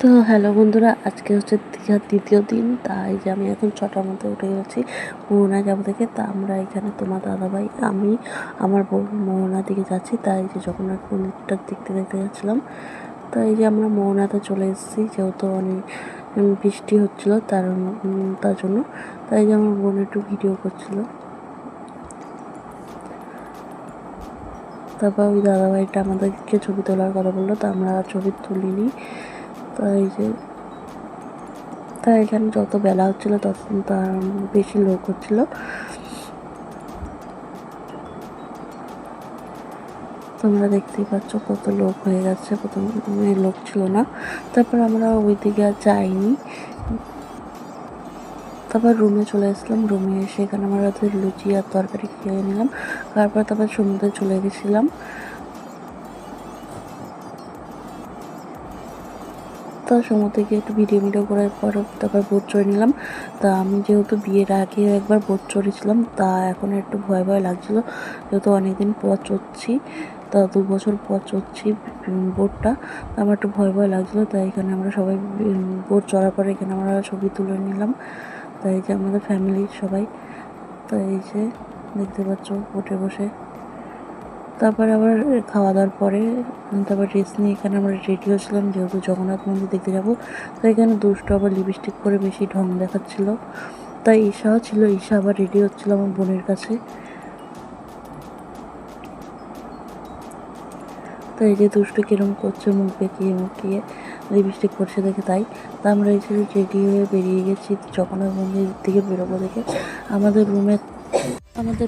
তো হ্যালো বন্ধুরা, আজকে হচ্ছে দীঘার দ্বিতীয় দিন। তাই যে আমি এখন 6টার মধ্যে উঠে গেছি মোহনা যাবো থেকে। তা আমরা এখানে তোমার দাদাভাই, আমি, আমার বোন মোহনার দিকে যাচ্ছি। তাই যে জগন্নাথ মন্দিরটা দেখতে দেখতে যাচ্ছিলাম। তো এই যে আমরা মোহনাতে চলে এসেছি, যেহেতু অনেক বৃষ্টি হচ্ছিলো তার জন্য। তাই যে আমার বোন একটু ভিডিও করছিল। তারপর ওই দাদাভাইটা আমাদেরকে ছবি তোলার কথা বললো, তা আমরা ছবি তুলিনি। তাই এখানে যত বেলা হচ্ছিলো তত তার বেশি লোক হচ্ছিলো। তোমরা দেখতেই পাচ্ছ কত লোক হয়ে যাচ্ছে, প্রথমে লোক ছিল না। তারপর আমরা ওই দিকে আর যাইনি। তারপর রুমে চলে আসলাম। রুমে এসে এখানে আমরা লুচি আর তরকারি খেয়ে নিলাম। তারপর সমুদ্রে চলে গেছিলাম। তো সমুদ্রে গিয়ে একটু ভিডিও করার পর তারপর বোট চড়ে নিলাম। তা আমি যেহেতু বিয়ের আগে একবার বোট চড়েছিলাম, তা এখন একটু ভয় লাগছিলো, যেহেতু অনেকদিন পর চড়ছি। তা 2 বছর পর চড়ছি বোটটা। আমার একটু ভয় লাগছিলো। তাই এখানে আমরা সবাই বোট চড়ার পরে এখানে আমরা ছবি তুলে নিলাম। তাই যে আমাদের ফ্যামিলির সবাই। তো এই যে দেখতে পাচ্ছ বোটে বসে। তারপর আবার খাওয়া দাওয়ার পরে তারপর রেস্ট নিয়ে এখানে আমরা রেডি হচ্ছিলাম, যেহেতু জগন্নাথ মন্দির দেখতে যাবো। তো এখানে দুষ্টু আবার লিপস্টিক করে বেশি ঢং দেখাচ্ছিল। তাই ঈশাও ছিল, ঈশা আবার রেডি হচ্ছিল আমার বোনের কাছে। তো এই যে দুষ্টু কিরম করছে, মুখ বেঁকিয়ে লিপস্টিক করছে দেখে তাই। তা আমরা এই যে রেডি হয়ে বেরিয়ে গেছি জগন্নাথ মন্দির দিকে বেরোবো দেখে। আমাদের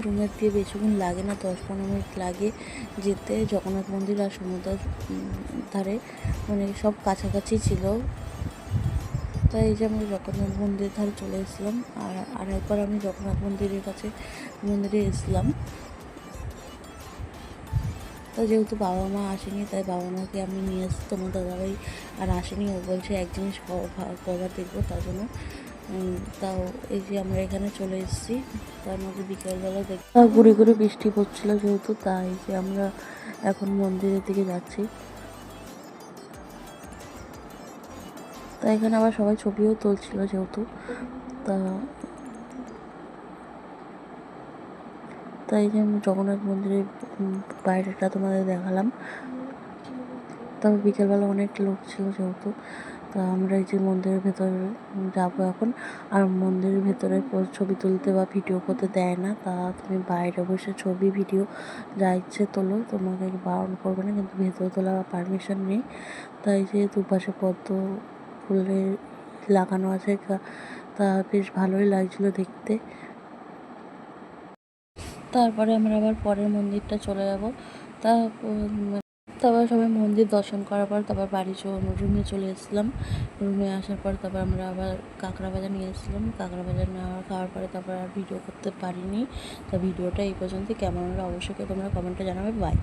রুমের দিয়ে বেশিক্ষণ লাগে না, 10-15 মিনিট লাগে যেতে জগন্নাথ মন্দির। আর সমুদ্রের ধারে মানে সব কাছাকাছি ছিল। তাই এই যে আমরা জগন্নাথ মন্দিরের ধারে চলে এসেছিলাম। আর একবার আমি জগন্নাথ মন্দিরে এসেছিলাম। তো যেহেতু বাবা মা আসেনি, তাই বাবা মাকে আমি নিয়ে এসেছি। তোমার দাদাভাই আর আসেনি, ও বলছে এক জিনিস কবার দেখবো, তার জন্য। তাও এই যে আমরা এখানে চলে এসেছি। তার মধ্যে বিকেলবেলা ঘুরে বৃষ্টি পড়ছিলো যেহেতু, তাই যে আমরা এখন মন্দিরের দিকে যাচ্ছি। তাই এখানে আবার সবাই ছবিও তুলছিল যেহেতু। তাই যে আমি জগন্নাথ মন্দিরের বাইরেটা তোমাদের দেখালাম। তবে বিকেলবেলা অনেক লোক ছিল যেহেতু। তা আমরা এই যে মন্দিরের ভেতরে যাবো এখন। আর মন্দিরের ভেতরে ছবি তুলতে বা ভিডিও করতে দেয় না। তা তুমি বাইরে বসে ছবি ভিডিও যা ইচ্ছে তোলো, তোমাকে বারণ করবে না, কিন্তু ভেতরে তোলা পারমিশন নেই। তাই যে দুপাশে পদ্ম ফুলের লাগানো আছে, তা বেশ ভালোই লাগছিলো দেখতে। তারপরে আমরা আবার পরের মন্দিরটা চলে যাব। তা তারপর সবাই মন্দির দর্শন করার পর তারপর রুমে চলে এসেছিলাম। রুমে আসার পর তারপর আমরা আবার কাঁকড়া ভাজা নিয়ে এসেছিলাম। কাঁকড়া ভাজা খাওয়ার পরে তারপর আর ভিডিও করতে পারিনি। তা ভিডিওটা এই পর্যন্তই। কেমন হলো অবশ্যই তোমরা কমেন্টে জানাবে। বাই।